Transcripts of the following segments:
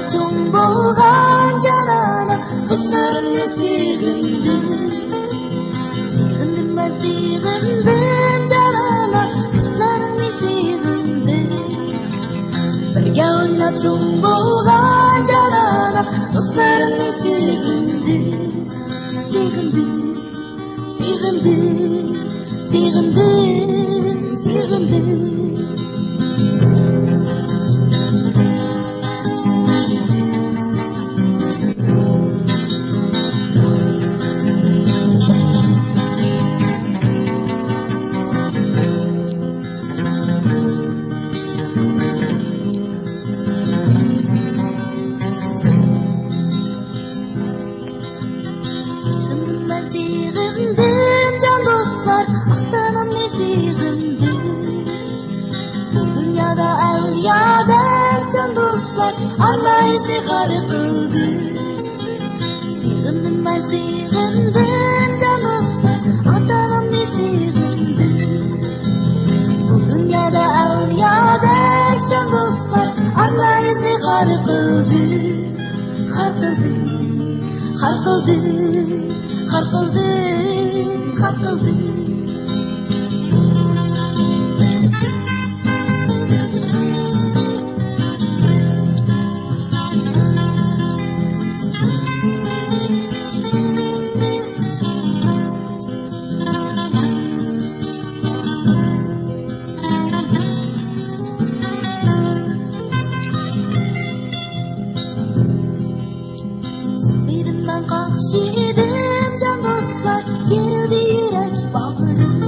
oynaçım bolgan janana dostlarımni sığındım. Sığındım ben sığındım janana dostlarımni sığındım. Birge oynaçım bolgan janana dostlarımni sığındım. Sığındım, sığındım, sığındım, sığındım. Sığındım can dostlar, aktanam ne sığındım. Bu dünyada evliyada can dostlar, Allah istiğfar kıldı. Sığındım ben sığındım can dostlar, aktanam ne sığındım. Bu dünyada evliyada can dostlar, Allah istiğfar kıldı. Har kıldı, har kıldı, har kıldı. Sufidimden kakşidim can dostlar, geldi yürek bağrım.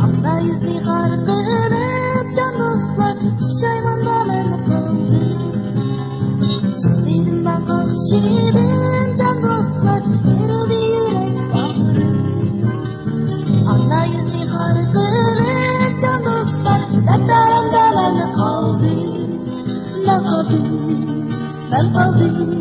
Asla istiğfar kılıp can dostlar, pişaymanda ben kaldım. Sufidimden kakşidim can dostlar, geldi yürek bağrım. Asla istiğfar kılıp can dostlar, dertlerimde ben kaldım. Ben kaldım, ben kaldım.